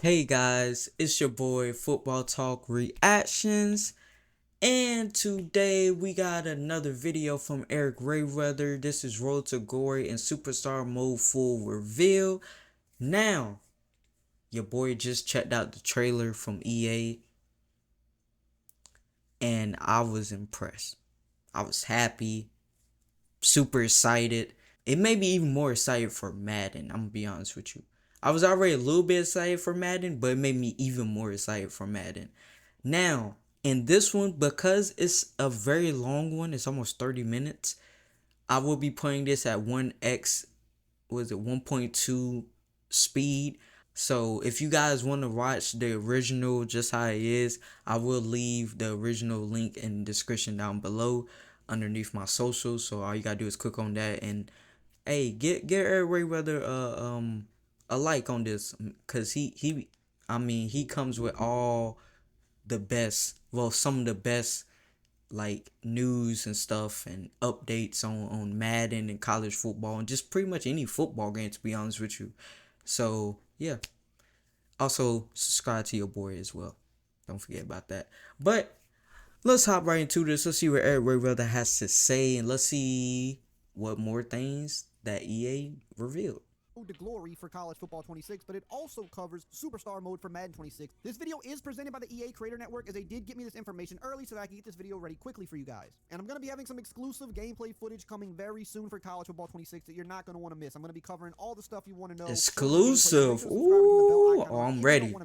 Hey guys, it's your boy Football Talk Reactions, and today we got another video from Eric Rayweather. This is Road to Glory and Superstar Mode Full Reveal. Now, your boy just checked out the trailer from EA, and I was impressed. I was happy, super excited. It made me even more excited for Madden, I'm gonna be honest with you. I was already a little bit excited for Madden, but it made me even more excited for Madden. Now, in this one, because it's a very long one, it's almost 30 minutes, I will be playing this at 1x, was it 1.2 speed. So if you guys want to watch the original just how it is, I will leave the original link in the description down below underneath my socials. So all you gotta do is click on that and hey, get Eric Rayweather a like on this, cause he comes with all the best, well, some of the best like news and stuff and updates on Madden and college football and just pretty much any football game, to be honest with you. So yeah, also subscribe to your boy as well. Don't forget about that. But let's hop right into this. Let's see what Eric Rayweather has to say, and let's see what more things that EA revealed. To Glory for College Football 26, but it also covers Superstar Mode for Madden 26. This video is presented by the EA Creator Network, as they did get me this information early so that I can get this video ready quickly for you guys. And I'm going to be having some exclusive gameplay footage coming very soon for College Football 26 that you're not going to want to miss. I'm going to be covering all the stuff you want to know. Exclusive. Ooh, oh, I'm ready.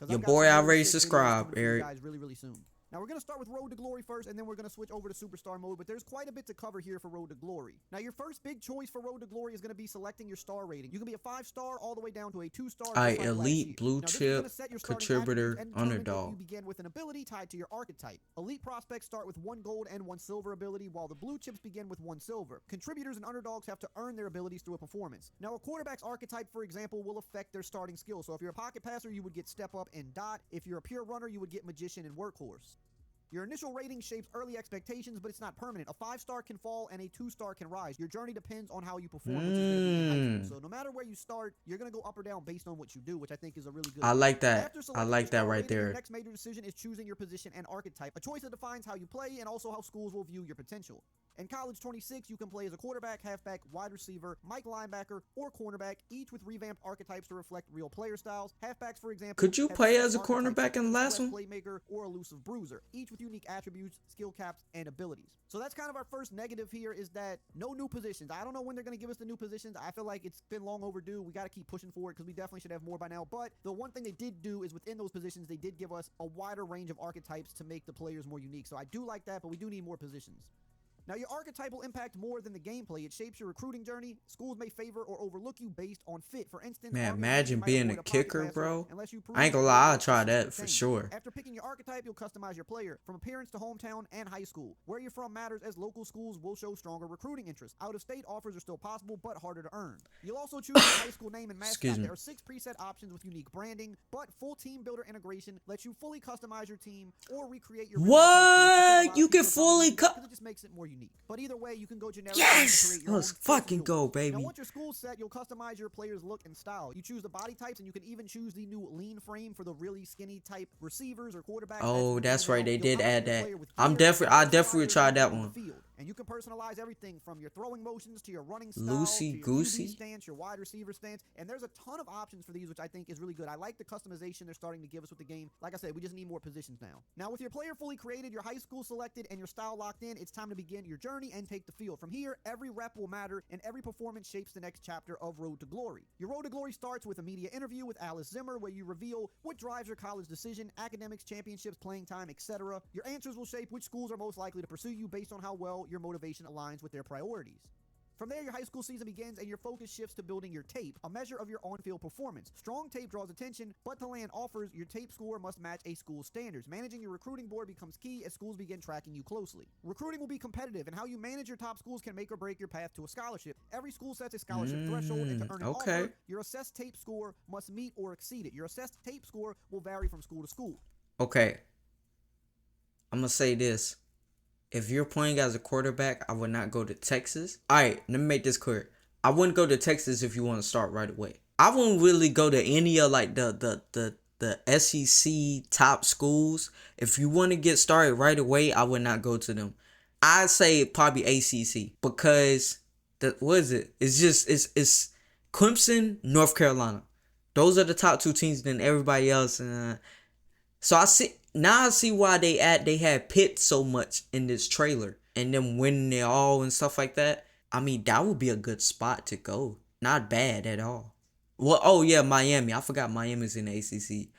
Your boy already subscribed, Eric. Really soon. Now, we're going to start with Road to Glory first, and then we're going to switch over to Superstar Mode, but there's quite a bit to cover here for Road to Glory. Now, your first big choice for Road to Glory is going to be selecting your star rating. You can be a 5-star all the way down to a 2-star. Alright, elite, blue chip, contributor, underdog. You begin with an ability tied to your archetype. Elite prospects start with 1 gold and 1 silver ability, while the blue chips begin with 1 silver. Contributors and underdogs have to earn their abilities through a performance. Now, a quarterback's archetype, for example, will affect their starting skill. So if you're a pocket passer, you would get step up and dot. If you're a pure runner, you would get magician and workhorse. Your initial rating shapes early expectations, but it's not permanent. A 5-star can fall and a 2-star can rise. Your journey depends on how you perform, which is going to be in high school. So no matter where you start, you're going to go up or down based on what you do, which I think is a really good. I like that. I like that right there. Your next major decision is choosing your position and archetype, a choice that defines how you play and also how schools will view your potential. In College 26, you can play as a quarterback, halfback, wide receiver, Mike linebacker, or cornerback, each with revamped archetypes to reflect real player styles. Halfbacks, for example, could you play as a cornerback in the last one? Playmaker or elusive bruiser, each with unique attributes, skill caps, and abilities. So that's kind of our first negative here, is that no new positions. I don't know when they're going to give us the new positions. I feel like it's been long overdue. We got to keep pushing for it because we definitely should have more by now. But the one thing they did do is within those positions, they did give us a wider range of archetypes to make the players more unique. So I do like that, but we do need more positions. Now, your archetype will impact more than the gameplay. It shapes your recruiting journey. Schools may favor or overlook you based on fit. For instance, man, imagine being a kicker, bro. I ain't gonna lie, I'll try that for sure. After picking your archetype, you'll customize your player from appearance to hometown and high school. Where you're from matters, as local schools will show stronger recruiting interest. Out-of-state offers are still possible, but harder to earn. You'll also choose your high school name and mascot. There are 6 preset options with unique branding, but full team builder integration lets you fully customize your team or recreate your. What? You can fully it just makes it more unique. But either way, you can go generic. Yes! Let's fucking go, baby. Now, once your school's set, you'll customize your player's look and style. You choose the body types, and you can even choose the new lean frame for the really skinny type receivers or quarterbacks. Oh, that's right. They did add that. I definitely tried that one. And you can personalize everything from your throwing motions to your running style, Loosey goosey stance, your wide receiver stance, and there's a ton of options for these, which I think is really good. I like the customization they're starting to give us with the game. Like I said, we just need more positions now. Now, with your player fully created, your high school selected, and your style locked in, it's time to begin your journey and take the field. From here, every rep will matter, and every performance shapes the next chapter of Road to Glory. Your Road to Glory starts with a media interview with Alice Zimmer, where you reveal what drives your college decision, academics, championships, playing time, etc. Your answers will shape which schools are most likely to pursue you based on how well your motivation aligns with their priorities. From there, your high school season begins and your focus shifts to building your tape, a measure of your on-field performance. Strong tape draws attention, but to land offers, your tape score must match a school's standards. Managing your recruiting board becomes key as schools begin tracking you closely. Recruiting will be competitive, and how you manage your top schools can make or break your path to a scholarship. Every school sets a scholarship threshold, and to earn an offer, your assessed tape score must meet or exceed it. Your assessed tape score will vary from school to school. Okay. I'm gonna say this. If you're playing as a quarterback, I would not go to Texas. Alright, let me make this clear. I wouldn't go to Texas if you want to start right away. I wouldn't really go to any of like the SEC top schools. If you want to get started right away, I would not go to them. I'd say probably ACC because the what is it? It's just it's Clemson, North Carolina. Those are the top two teams. Then everybody else. So I see why they had Pitt so much in this trailer and them winning it all and stuff like that. I mean, that would be a good spot to go. Not bad at all. Well, oh yeah, Miami. I forgot Miami's in the ACC.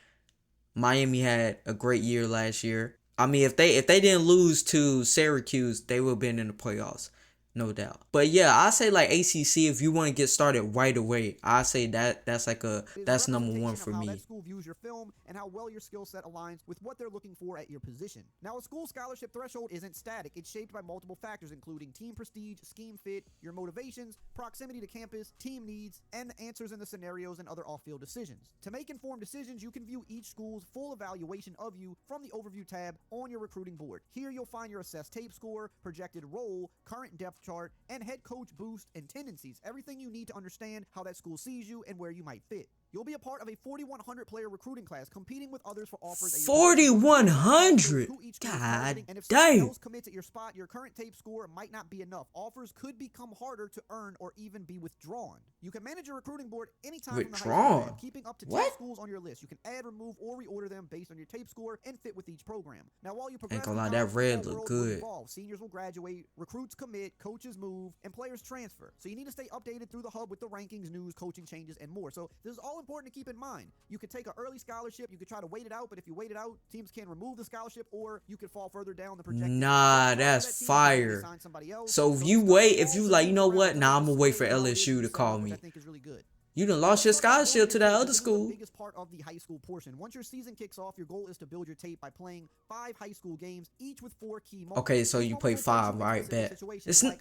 Miami had a great year last year. I mean, if they didn't lose to Syracuse, they would have been in the playoffs, no doubt. But yeah, I say like ACC if you want to get started right away. I say that's number one for how me. that school views your film and how well your skill set aligns with what they're looking for at your position. Now, a school scholarship threshold isn't static. It's shaped by multiple factors, including team prestige, scheme fit, your motivations, proximity to campus, team needs, and the answers in the scenarios and other off-field decisions. To make informed decisions, you can view each school's full evaluation of you from the Overview tab on your recruiting board. Here, you'll find your assessed tape score, projected role, current depth chart, and head coach boost and tendencies. Everything you need to understand how that school sees you and where you might fit. You'll be a part of a 4,100 player recruiting class, competing with others for offers. 4,100. God and if damn. someone else commits at your spot, your current tape score might not be enough. Offers could become harder to earn or even be withdrawn. You can manage your recruiting board anytime from the high school tab, keeping up to 10 schools on your list. You can add, remove, or reorder them based on your tape score and fit with each program. Now, while you progress, Ain't gonna lie, that red look good. Seniors will graduate, recruits commit, coaches move, and players transfer. So you need to stay updated through the hub with the rankings, news, coaching changes, and more. So this is all important to keep in mind. You could take an early scholarship, you could try to wait it out, but if you wait it out, teams can remove the scholarship, or you could fall further down the projected. Nah, that's fire. So if you wait, if you like, you know what? Nah, I'm gonna wait for LSU to call me. I think is really good. You done lost your scholarship to that other school. The biggest part of the high school portion. Once your season kicks off, your goal is to build your tape by playing 5 high school games, each with 4 key moments. Okay, so you play 5, right? Bet.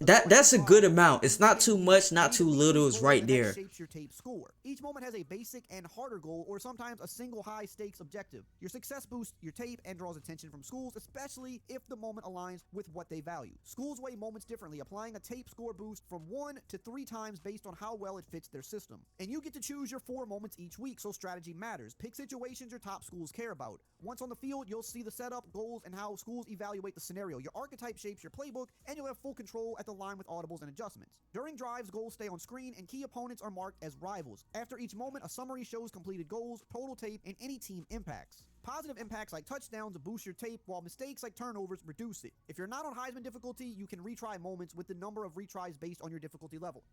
That's a good amount. It's not too much, not too little. It's right there. Shapes your tape score. Each moment has a basic and harder goal, or sometimes a single high stakes objective. Your success boosts your tape and draws attention from schools, especially if the moment aligns with what they value. Schools weigh moments differently, applying a tape score boost from 1 to 3 times based on how well it fits their system. And you get to choose your 4 moments each week, so strategy matters. Pick situations your top schools care about. Once on the field, you'll see the setup, goals, and how schools evaluate the scenario. Your archetype shapes your playbook, and you'll have full control at the line with audibles and adjustments. During drives, goals stay on screen, and key opponents are marked as rivals. After each moment, a summary shows completed goals, total tape, and any team impacts. Positive impacts like touchdowns boost your tape, while mistakes like turnovers reduce it. If you're not on Heisman difficulty, you can retry moments with the number of retries based on your difficulty level.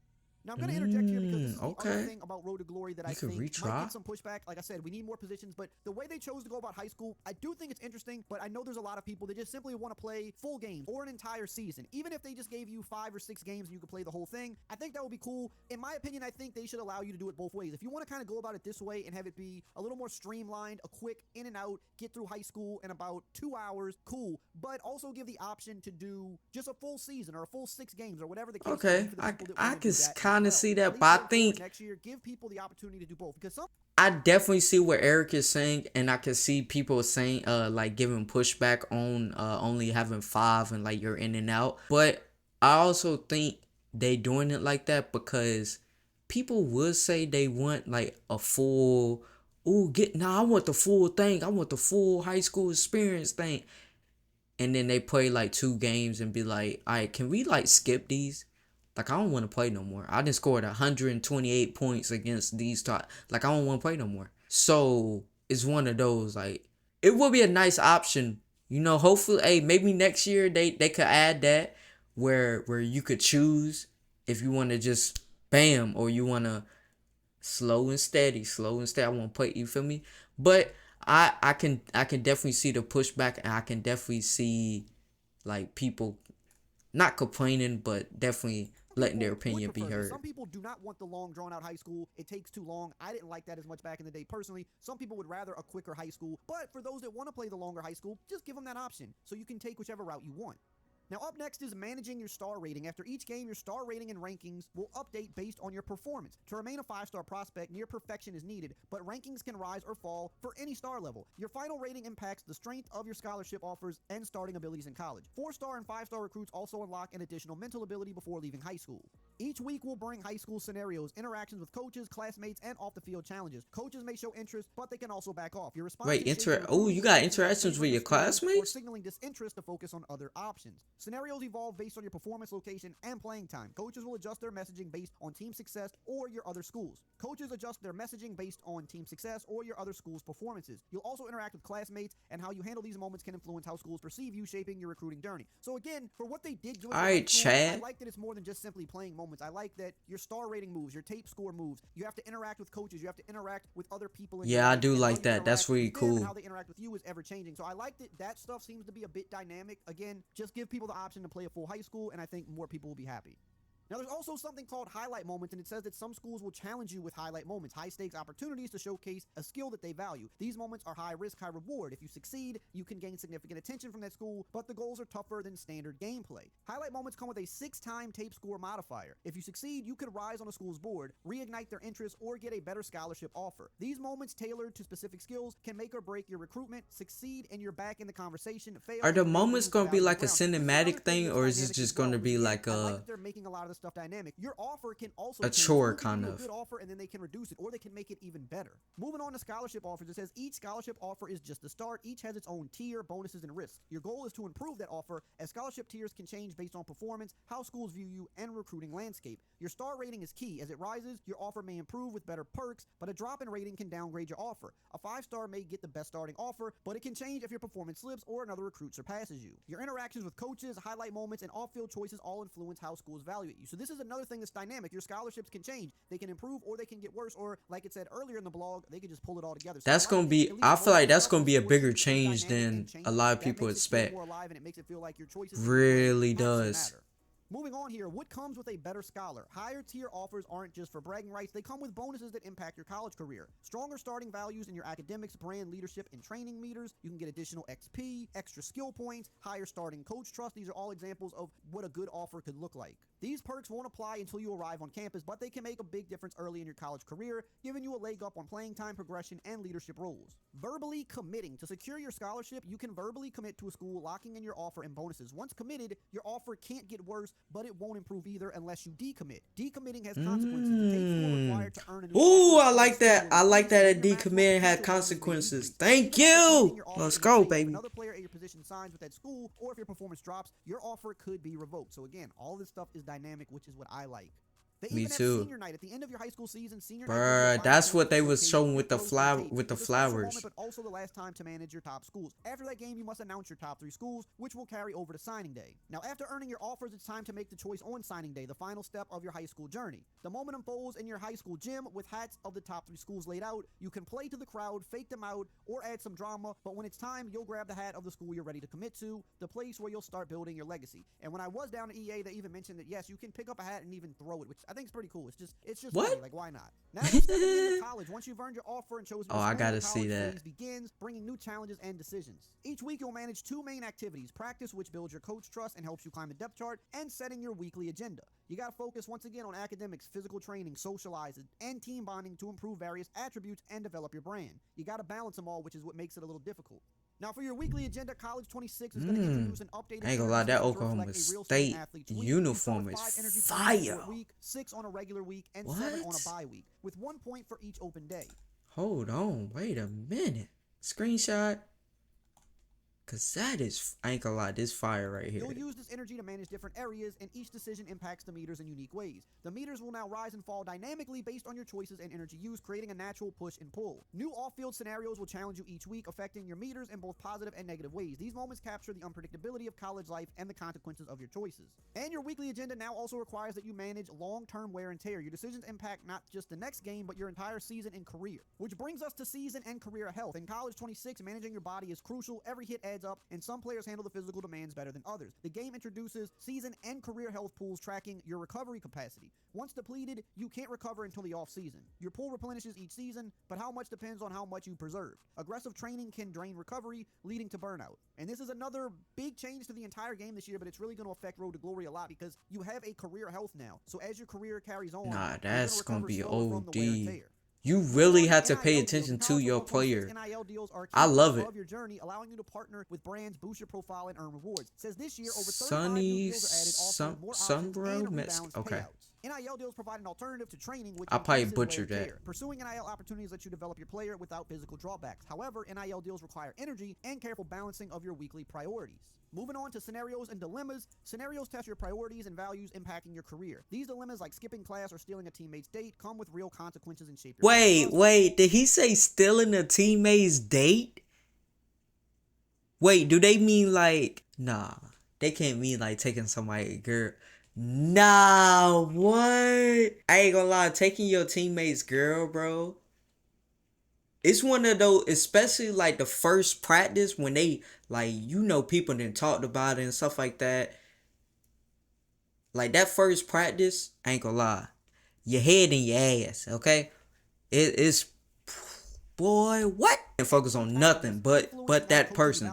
Now, I'm going to interject here because this is the other thing about Road to Glory that I think might get some pushback. Like I said, we need more positions, but the way they chose to go about high school, I do think it's interesting, but I know there's a lot of people that just simply want to play full games or an entire season. Even if they just gave you 5 or 6 games and you could play the whole thing, I think that would be cool. In my opinion, I think they should allow you to do it both ways. If you want to kind of go about it this way and have it be a little more streamlined, a quick in and out, get through high school in about 2 hours, cool, but also give the option to do just a full season or a full 6 games or whatever the case is. Okay, I can kind of see that, but I think next year give people the opportunity to do both, because I definitely see what Eric is saying, and I can see people saying like giving pushback on only having 5 and like you're in and out. But I also think they doing it like that because people would say they want like a full I want the full thing. I want the full high school experience thing. And then they play like 2 games and be like, all right, can we like skip these? Like, I don't want to play no more. I done scored 128 points against these top. Like, I don't want to play no more. So, it's one of those, like, it would be a nice option. You know, hopefully, hey, maybe next year they could add that where you could choose if you want to just bam or you want to slow and steady. I want to play, you feel me? But I can definitely see the pushback, and I can definitely see, like, people not complaining, but definitely letting their opinion be heard. Some people do not want the long, drawn-out high school. It takes too long. I didn't like that as much back in the day personally. Some people would rather a quicker high school. But for those that want to play the longer high school, just give them that option so you can take whichever route you want. Now, up next is managing your star rating. After each game, your star rating and rankings will update based on your performance. To remain a 5-star prospect, near perfection is needed, but rankings can rise or fall for any star level. Your final rating impacts the strength of your scholarship offers and starting abilities in college. 4-star and 5-star recruits also unlock an additional mental ability before leaving high school. Each week will bring high school scenarios, interactions with coaches, classmates, and off-the-field challenges. Coaches may show interest, but they can also back off. Your response Wait, you got interactions with your or classmates? signaling disinterest to focus on other options. Scenarios evolve based on your performance, location, and playing time. Coaches will adjust their messaging based on team success or your other schools. Coaches adjust their messaging based on team success or your other school's performances. You'll also interact with classmates, and how you handle these moments can influence how schools perceive you, shaping your recruiting journey. So again, for what they did do, Alright, Chad. I like that it's more than just simply playing moments. I like that your star rating moves, your tape score moves. You have to interact with coaches. You have to interact with other people. Yeah, I do and how like you that. That's interact really with them and cool. how they interact with you is ever changing. So I like that that stuff seems to be a bit dynamic. Again, just give people the option to play a full high school, and I think more people will be happy. Now, there's also something called highlight moments, and it says that some schools will challenge you with highlight moments, high-stakes opportunities to showcase a skill that they value. These moments are high risk, high reward. If you succeed, you can gain significant attention from that school, but the goals are tougher than standard gameplay. Highlight moments come with a 6-time tape score modifier. If you succeed, you could rise on a school's board, reignite their interest, or get a better scholarship offer. These moments, tailored to specific skills, can make or break your recruitment. Succeed, and you're back in the conversation. Fail, Are the and moments lose gonna be without like a ground. This is another cinematic thing thing, that's or is it dynamic just as well, gonna be because, like again, I like a that they're making a lot of the stuff dynamic. Your offer can also A change. chore, Someone can kind give you of. a good offer, and then they can reduce it, or they can make it even better. Moving on to scholarship offers, it says each scholarship offer is just the start. Each has its own tier, bonuses, and risks. Your goal is to improve that offer, as scholarship tiers can change based on performance, how schools view you, and recruiting landscape. Your star rating is key. As it rises, your offer may improve with better perks, but a drop in rating can downgrade your offer. A 5-star may get the best starting offer, but it can change if your performance slips or another recruit surpasses you. Your interactions with coaches, highlight moments, and off-field choices all influence how schools evaluate you. So this is another thing that's dynamic. Your scholarships can change. They can improve, or they can get worse, or like it said earlier in the blog, they can just pull it all together. So that's gonna be, I feel like that's gonna be a bigger change than a lot of people expect. More alive, and it makes it feel like your choices Really actually does. matter. Moving on here, what comes with a better scholar? Higher tier offers aren't just for bragging rights, they come with bonuses that impact your college career. Stronger starting values in your academics, brand, leadership, and training meters. You can get additional XP, extra skill points, higher starting coach trust. These are all examples of what a good offer could look like. These perks won't apply until you arrive on campus, but they can make a big difference early in your college career, giving you a leg up on playing time, progression, and leadership roles. Verbally committing. To secure your scholarship, you can verbally commit to a school, locking in your offer and bonuses. Once committed, your offer can't get worse, but it won't improve either unless you decommit. Decommitting has consequences. The tape score required to earn a new Ooh, offer I like that. I like that at your maximum decommitting had potential bonuses may consequences. increase. Thank Even after committing you. your offer Let's in go, exchange, if baby. another player at your position signs with that school, or if your performance drops, your offer could be revoked. So again, all this stuff is dynamic, which is what I like. They Me even have too. senior night at the end of your high school season. Senior night Bruh, will be that's final what they point was showcase showing your with the closing flower tape. with the It's a special flowers. moment, but also the last time to manage your top schools. After that game, you must announce your top 3 schools, which will carry over to signing day. Now, after earning your offers, it's time to make the choice on signing day, the final step of your high school journey. The moment unfolds in your high school gym with hats of the top 3 schools laid out. You can play to the crowd, fake them out, or add some drama, but when it's time, you'll grab the hat of the school you're ready to commit to, the place where you'll start building your legacy. And when I was down at EA, they even mentioned that yes, you can pick up a hat and even throw it, which I think is pretty cool. It's just What? funny. Like, why not? Now you're stepping into college. Once you've earned your offer and chosen your Oh, I school, gotta the see college that. phase begins, bringing new challenges and decisions. Each week, you'll manage 2 main activities: practice, which builds your coach trust and helps you climb the depth chart, and setting your weekly agenda. You gotta focus once again on academics, physical training, socializing, and team bonding to improve various attributes and develop your brand. You gotta balance them all, which is what makes it a little difficult. Now, for your weekly agenda, College 26 is going to introduce an updated I ain't gonna lie, that energy schedule to Oklahoma reflect a real State student athlete's week. uniform You is start with 5 energy points on a short fire. week, 6 on a regular week, and 7 on a What? bye week, with 1 point for each open day. Hold on, wait a minute. Screenshot. Cause that is, I ain't gonna lie, this fire right here. You'll use this energy to manage different areas, and each decision impacts the meters in unique ways. The meters will now rise and fall dynamically based on your choices and energy use, creating a natural push and pull. New off-field scenarios will challenge you each week, affecting your meters in both positive and negative ways. These moments capture the unpredictability of college life and the consequences of your choices. And your weekly agenda now also requires that you manage long-term wear and tear. Your decisions impact not just the next game, but your entire season and career. Which brings us to season and career health. In College 26, managing your body is crucial. Every hit adds adds up, and some players handle the physical demands better than others. The game introduces season and career health pools tracking your recovery capacity. Once depleted, you can't recover until the off-season. Your pool replenishes each season, but how much depends on how much you preserved. Aggressive training can drain recovery, leading to burnout. And this is another big change to the entire game this year, but it's really going to affect Road to Glory a lot because you have a career health now. So as your career carries on, Nah, you're that's gonna gonna be recover slower from the wear and OD. tear. You really have to NIL pay deals. attention The to powerful your approach player. to NIL deals are a key I love it. of your journey, allowing you to partner with brands, boost your profile, and earn rewards. It says this year, over 35 Sunny new deals are added, offering more options Sunbro and Mexico. rebalanced Okay. payouts. NIL deals provide an alternative to training, which I probably increases wear butchered and that. tear. Pursuing NIL opportunities lets you develop your player without physical drawbacks. However, NIL deals require energy and careful balancing of your weekly priorities. Moving on to scenarios and dilemmas. Scenarios test your priorities and values impacting your career. These dilemmas, like skipping class or stealing a teammate's date, come with real consequences and shape your Wait, did he say stealing a teammate's date? Wait, do they mean like, nah, they can't mean like taking somebody's girl. Nah, what? I ain't gonna lie, taking your teammate's girl, bro. It's one of those, especially like the first practice when they, like, you know, people done talked about it and stuff like that. Like that first practice, I ain't gonna lie, your head in your ass, okay? It's, boy, what? And focus on nothing but that person.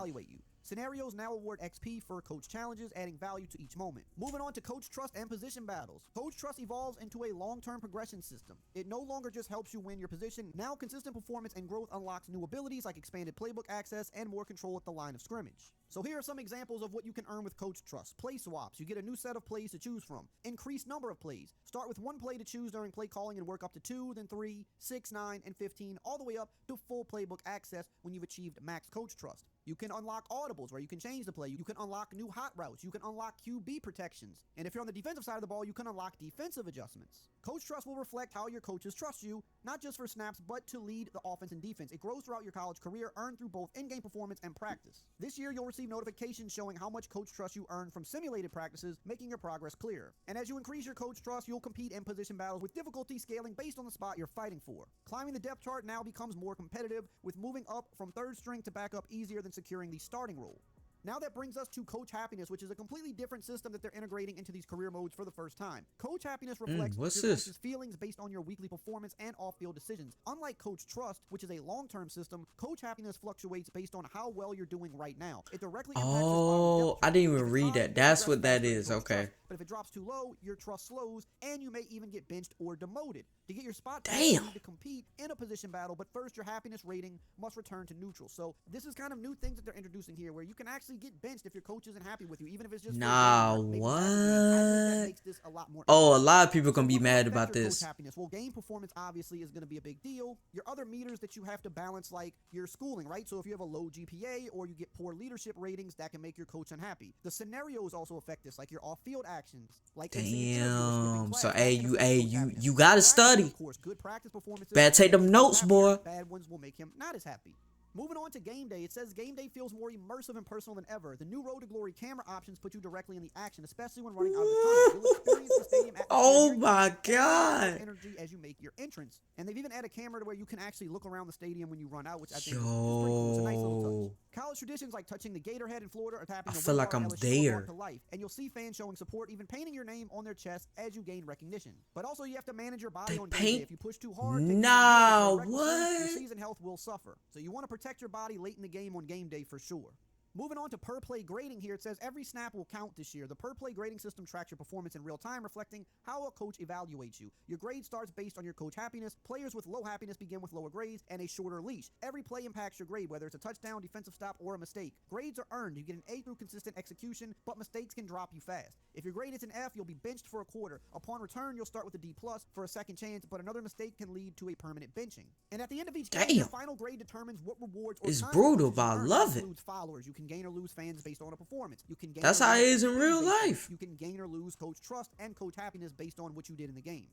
Scenarios now award XP for coach challenges, adding value to each moment. Moving on to coach trust and position battles. Coach trust evolves into a long-term progression system. It no longer just helps you win your position. Now consistent performance and growth unlocks new abilities like expanded playbook access and more control at the line of scrimmage. So here are some examples of what you can earn with coach trust. Play swaps. You get a new set of plays to choose from. Increased number of plays. Start with one play to choose during play calling and work up to 2, then 3, 6, 9, and 15, all the way up to full playbook access when you've achieved max coach trust. You can unlock audibles where you can change the play. You can unlock new hot routes. You can unlock QB protections. And if you're on the defensive side of the ball, you can unlock defensive adjustments. Coach trust will reflect how your coaches trust you, not just for snaps, but to lead the offense and defense. It grows throughout your college career, earned through both in-game performance and practice. This year, you'll receive notifications showing how much coach trust you earn from simulated practices, making your progress clearer. And as you increase your coach trust, you'll compete in position battles with difficulty scaling based on the spot you're fighting for. Climbing the depth chart now becomes more competitive, with moving up from third string to backup easier than securing the starting role. Now that brings us to Coach Happiness, which is a completely different system that they're integrating into these career modes for the first time. Coach Happiness reflects your coach's feelings based on your weekly performance and off-field decisions. Unlike Coach Trust, which is a long-term system, Coach Happiness fluctuates based on how well you're doing right now. It directly impacts your spot depth. I didn't even read that. That's what that is. Okay. But if it drops too low, your trust slows, and you may even get benched or demoted. To get your spot back, you need to compete in a position battle, but first your happiness rating must return to neutral. So this is kind of new things that they're introducing here, where you can actually get benched if your coach isn't happy with you, even if it's just nah, for a game, what? I think that makes this a lot more a lot of people gonna be mad about this. Coach happiness. Well, game performance obviously is going to be a big deal. Your other meters that you have to balance, like your schooling, right? So if you have a low GPA or you get poor leadership ratings, that can make your coach unhappy. The scenarios also affect this, like your off-field actions, like damn. So you gotta study. Of course, good practice performances. Better take them notes, boy. Bad ones will make him not as happy. Moving on to game day, it says game day feels more immersive and personal than ever. The new Road to Glory camera options put you directly in the action, especially when running out of the tunnel. You'll experience the stadium atmosphere. Oh my god! Energy as you make your entrance, and they've even added a camera to where you can actually look around the stadium when you run out, which I think is pretty cool. It's a nice little touch. College traditions like touching the Gatorhead in Florida or tapping the feel like I'm there. To life, and you'll see fans showing support, even painting your name on their chest as you gain recognition. But also, you have to manage your body on game day. If you push too hard, your season health will suffer. So you want to protect your body late in the game on game day for sure. Moving on to per play grading here, it says every snap will count this year. The per play grading system tracks your performance in real time, reflecting how a coach evaluates you. Your grade starts based on your coach happiness. Players with low happiness begin with lower grades and a shorter leash. Every play impacts your grade, whether it's a touchdown, defensive stop, or a mistake. Grades are earned. You get an A through consistent execution, but mistakes can drop you fast. If your grade is an F, you'll be benched for a quarter. Upon return, you'll start with a D+ for a second chance, but another mistake can lead to a permanent benching. And at the end of each game, your final grade determines what rewards or it's brutal, but I love it. Followers. You can gain or lose fans based on a performance. You can gain That's how it is in real life. You can gain or lose coach trust and coach happiness based on what you did in the game.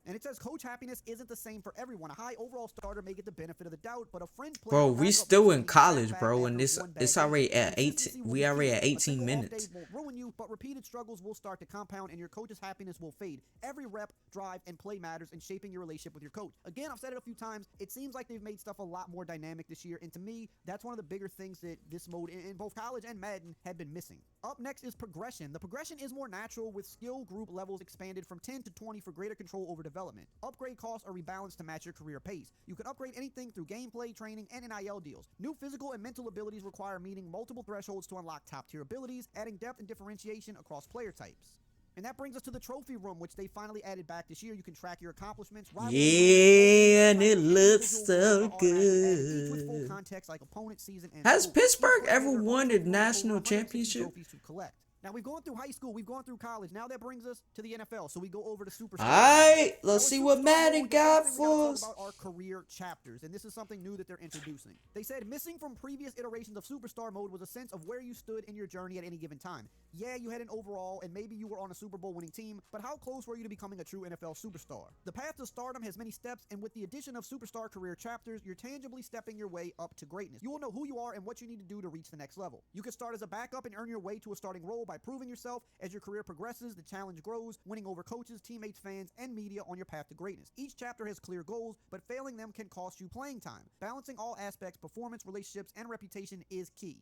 And it says coach happiness isn't the same for everyone. A high overall starter may get the benefit of the doubt, but a fringe player, bro, we still in college, bro, and it's already at 18. We already at 18 minutes. on you, but repeated struggles will start to compound and your coach's happiness will fade. Every rep, drive, and play matters in shaping your relationship with your coach. Again, I've said it a few times, it seems like they've made stuff a lot more dynamic this year, and to me, that's one of the bigger things that this mode in both college and Madden had been missing. Up next is progression. The progression is more natural, with skill group levels expanded from 10 to 20 for greater control over development. Upgrade costs are rebalanced to match your career pace. You can upgrade anything through gameplay, training, and NIL deals. New physical and mental abilities require meeting multiple thresholds to unlock top-tier abilities, adding depth and differentiation across player types. And that brings us to the trophy room, which they finally added back this year. You can track your accomplishments. Yeah, and it looks so Each with full good. context like opponent, season, and Has scope. Pittsburgh Each player ever won a also national 160 championship? trophies to collect. Now, we've gone through high school, we've gone through college. Now that brings us to the NFL. So we go over to Superstar. Alright, Now, let's with see what Superstar Madden mode, the got first thing we gotta for talk us. about are career chapters, and this is something new that they're introducing. They said missing from previous iterations of Superstar mode was a sense of where you stood in your journey at any given time. Yeah, you had an overall, and maybe you were on a Super Bowl winning team, but how close were you to becoming a true NFL superstar? The path to stardom has many steps, and with the addition of Superstar career chapters, you're tangibly stepping your way up to greatness. You will know who you are and what you need to do to reach the next level. You can start as a backup and earn your way to a starting role by proving yourself. As your career progresses, the challenge grows, winning over coaches, teammates, fans, and media on your path to greatness. Each chapter has clear goals, but failing them can cost you playing time. Balancing all aspects, performance, relationships, and reputation is key.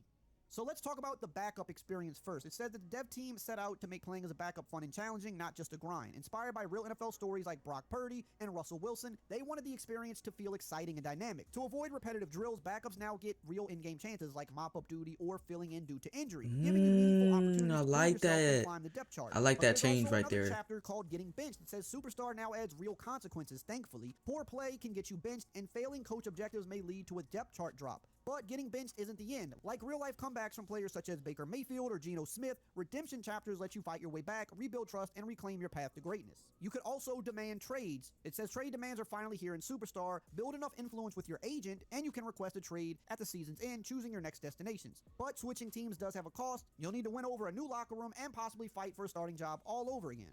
So let's talk about the backup experience first. It said that the dev team set out to make playing as a backup fun and challenging, not just a grind. Inspired by real NFL stories like Brock Purdy and Russell Wilson, they wanted the experience to feel exciting and dynamic. To avoid repetitive drills, backups now get real in-game chances like mop-up duty or filling in due to injury, giving you meaningful opportunities I to prove like yourself and that. climb the depth chart. I like But that there's change also right another there. chapter called Getting Benched. It says Superstar now adds real consequences, thankfully. Poor play can get you benched, and failing coach objectives may lead to a depth chart drop. But getting benched isn't the end. Like real-life comebacks from players such as Baker Mayfield or Geno Smith, redemption chapters let you fight your way back, rebuild trust, and reclaim your path to greatness. You could also demand trades. It says trade demands are finally here in Superstar. Build enough influence with your agent, and you can request a trade at the season's end, choosing your next destinations. But switching teams does have a cost. You'll need to win over a new locker room and possibly fight for a starting job all over again.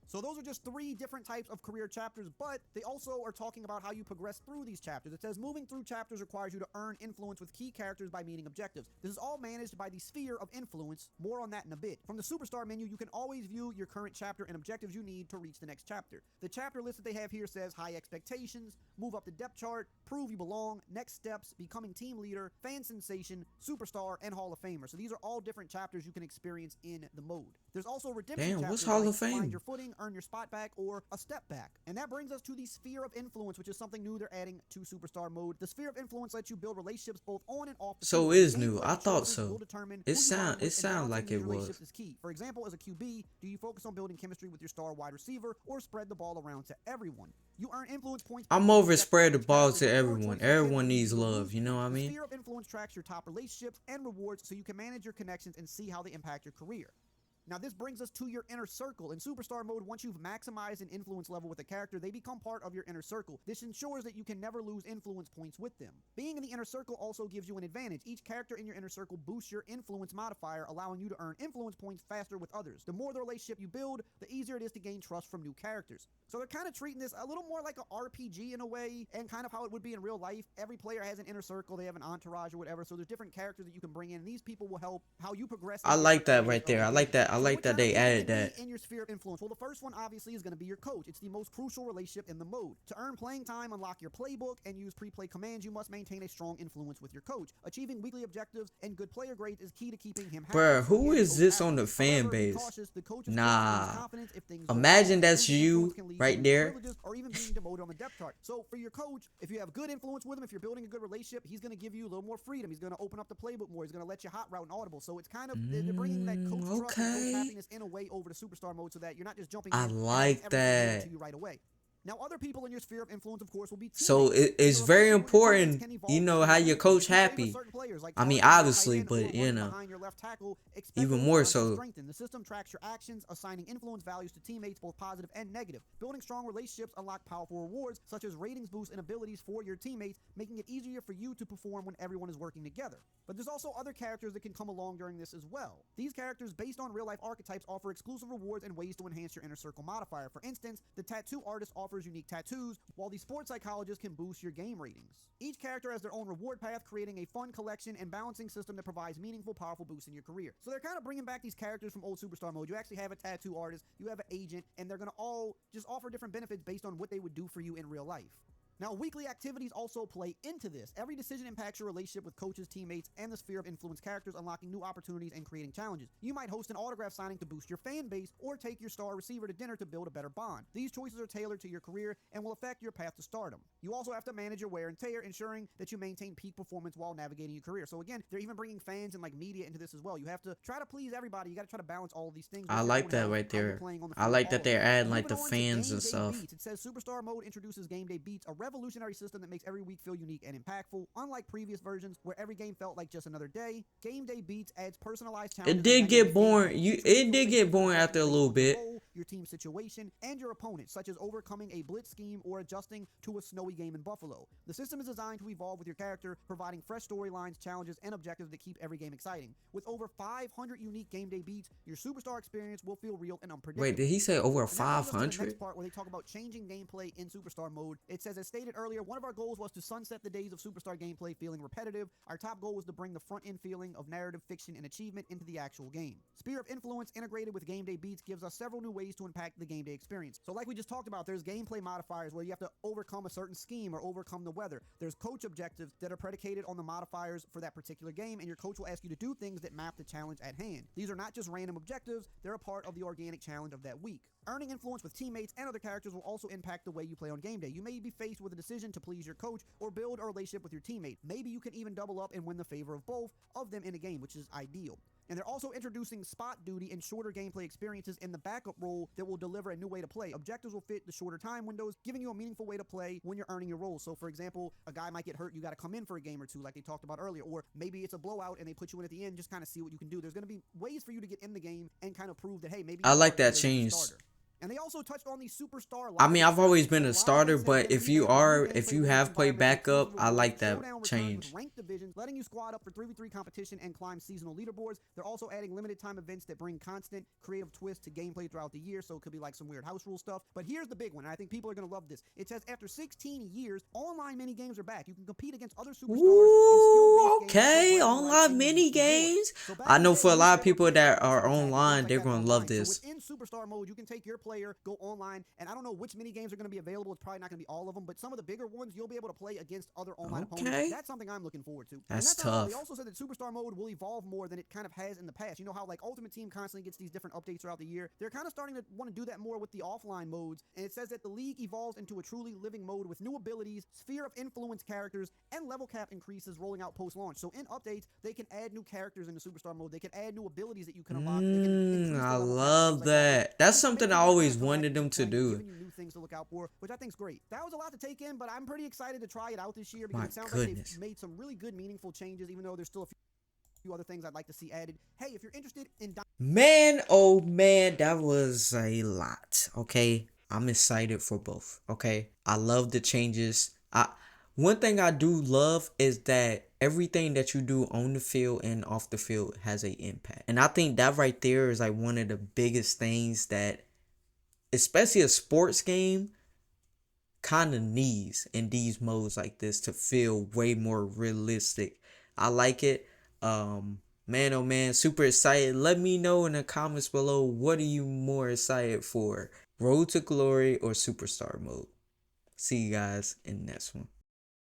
So those are just 3 different types of career chapters, but they also are talking about how you progress through these chapters. It says moving through chapters requires you to earn influence with key characters by meeting objectives. This is all managed by the sphere of influence. More on that in a bit. From the Superstar menu, you can always view your current chapter and objectives you need to reach the next chapter. The chapter list that they have here says high expectations, move up the depth chart, prove you belong, next steps, becoming team leader, fan sensation, superstar, and Hall of Famer. So these are all different chapters you can experience in the mode. There's also redemption Damn, chapters what's Hall like of Fame? find your footing, earn your spot back, or a step back. And that brings us to the sphere of influence, which is something new they're adding to Superstar mode. The sphere of influence lets you build relationships both on and off the So field. it is Gameplay new. I thought choices so. will determine It who you sound- align it with, and sound balancing like these it was. relationships is key. For example, as a QB, do you focus on building chemistry with your star wide receiver or spread the ball around to everyone? You earn influence points. I'm over Depth spread the chapters, ball and to your everyone. choices Everyone can needs lead you to love, lose. you know what I The mean? sphere of influence tracks your top relationships and rewards so you can manage your connections and see how they impact your career. Now, this brings us to your inner circle. In Superstar mode, once you've maximized an influence level with a character, they become part of your inner circle. This ensures that you can never lose influence points with them. Being in the inner circle also gives you an advantage. Each character in your inner circle boosts your influence modifier, allowing you to earn influence points faster with others. The more the relationship you build, the easier it is to gain trust from new characters. So they're kind of treating this a little more like an RPG in a way, and kind of how it would be in real life. Every player has an inner circle, they have an entourage or whatever, so there's different characters that you can bring in, and these people will help how you progress. I like that right there. I like that. I So like what that kind they of people added can be that. in your sphere of influence? Well, the first one obviously is going to be your coach. It's the most crucial relationship in the mode. To earn playing time, unlock your playbook, and use pre-play commands, you must maintain a strong influence with your coach. Achieving weekly objectives and good player grades is key to keeping him happy. Bruh, So who again, is coach this happy. on the fan However, be base? cautious. The coach is Nah. confidence if things go Imagine wrong. that's Losing you influence can lead to right losing there. privileges or even being demoted on the depth chart. So for your coach, if you have good influence with him, if you're building a good relationship, he's going to give you a little more freedom. He's going to open up the playbook more. He's going to let you hot route and audible. So it's kind of they're bringing that coach trust and coach Okay. happiness in a way over to Superstar mode, so that you're not just jumping I in and like everything that. given to you right away. Now, other people in your sphere of influence, of course, will be So teammates. it's Your very relationship with your teammates important, can evolve you know, between how the your two. coach If you favor happy. certain players, like I mean, Target, your tight obviously, end, but, or you running know, behind your left tackle, expect even those more bonds to so. strengthen. The system tracks your actions, assigning influence values to teammates, both positive and negative. Building strong relationships unlock powerful rewards, such as ratings boosts and abilities for your teammates, making it easier for you to perform when everyone is working together. But there's also other characters that can come along during this as well. These characters, based on real-life archetypes, offer exclusive rewards and ways to enhance your inner circle modifier. For instance, the tattoo artist offers unique tattoos, while the sports psychologist can boost your game ratings. Each character has their own reward path, creating a fun collection progression and balancing system that provides meaningful, powerful boosts in your career. So they're kind of bringing back these characters from old Superstar mode. You actually have a tattoo artist, you have an agent, and they're going to all just offer different benefits based on what they would do for you in real life. Now, weekly activities also play into this. Every decision impacts your relationship with coaches, teammates, and the sphere of influence characters, unlocking new opportunities and creating challenges. You might host an autograph signing to boost your fan base, or take your star receiver to dinner to build a better bond. These choices are tailored to your career and will affect your path to stardom. You also have to manage your wear and tear, ensuring that you maintain peak performance while navigating your career. So again, they're even bringing fans and like media into this as well. You have to try to please everybody. You got to try to balance all of these things. I like that right there. I like that they're adding like the fans and stuff. It says Superstar Mode introduces Game Day Beats, a revolutionary system that makes every week feel unique and impactful. Unlike previous versions where every game felt like just another day, Game Day Beats adds personalized challenges. It did get boring. It did get boring after a little bit. Your team situation and your opponent, such as overcoming a blitz scheme or adjusting to a snowy game in Buffalo. The system is designed to evolve with your character, providing fresh storylines, challenges, and objectives that keep every game exciting. With over 500 unique Game Day beats, your Superstar experience will feel real and unpredictable. Wait, did he say over And that brings us to the 500? next part where they talk about changing gameplay in Superstar mode. It says, as stated earlier, one of our goals was to sunset the days of Superstar gameplay feeling repetitive. Our top goal was to bring the front-end feeling of narrative, fiction, and achievement into the actual game. Sphere of Influence integrated with Game Day beats gives us several new ways to impact the game day experience. So like we just talked about, there's gameplay modifiers where you have to overcome a certain scheme or overcome the weather. There's coach objectives that are predicated on the modifiers for that particular game, and your coach will ask you to do things that map the challenge at hand. These are not just random objectives, they're a part of the organic challenge of that week. Earning influence with teammates and other characters will also impact the way you play on game day. You may be faced with a decision to please your coach or build a relationship with your teammate. Maybe you can even double up and win the favor of both of them in a game, which is ideal. And they're also introducing spot duty and shorter gameplay experiences in the backup role that will deliver a new way to play. Objectives will fit the shorter time windows, giving you a meaningful way to play when you're earning your roles. So for example, a guy might get hurt, you got to come in for a game or two like they talked about earlier, or maybe it's a blowout and they put you in at the end, just kind of see what you can do. There's going to be ways for you to get in the game and kind of prove that, hey, maybe I like that change. And they also touched on these superstar. I mean, I've always been a starter, but if you have played backup, I like that change. Ranked divisions, letting you squad up for 3v3 competition and climb seasonal leaderboards. They're also adding limited time events that bring constant creative twists to gameplay throughout the year, so it could be like some weird house rule stuff. But here's the big one, and I think people are going to love this. It says after 16 years, online mini games are back. You can compete against other superstars. Ooh, okay, online mini games. I know for a lot of people that are online, they're going to love this. So within Superstar mode, you can take your player, go online, and I don't know which mini games are going to be available. It's probably not going to be all of them, but some of the bigger ones you'll be able to play against other online opponents. That's something I'm looking forward to. That's tough. They also said that Superstar mode will evolve more than it kind of has in the past. You know how like Ultimate Team constantly gets these different updates throughout the year? They're kind of starting to want to do that more with the offline modes, and it says that the league evolves into a truly living mode with new abilities, sphere of influence characters, and level cap increases rolling out post-launch. So in updates, they can add new characters into Superstar mode. They can add new abilities that you can unlock. I love that. That's something I always wanted them to do. Giving you new things to look out for, which I think is great. That was a lot to take in, but I'm pretty excited to try it out this year because it sounds like they've made some really good, meaningful changes, even though there's still a few other things I'd like to see added. Hey, if you're interested in... Man, oh man, that was a lot, okay? I'm excited for both, okay? I love the changes. One thing I do love is that everything that you do on the field and off the field has an impact. And I think that right there is like one of the biggest things that, especially a sports game, kind of needs in these modes like this to feel way more realistic. I like it. Man, oh man, super excited. Let me know in the comments below, what are you more excited for? Road to Glory or Superstar mode? See you guys in the next one.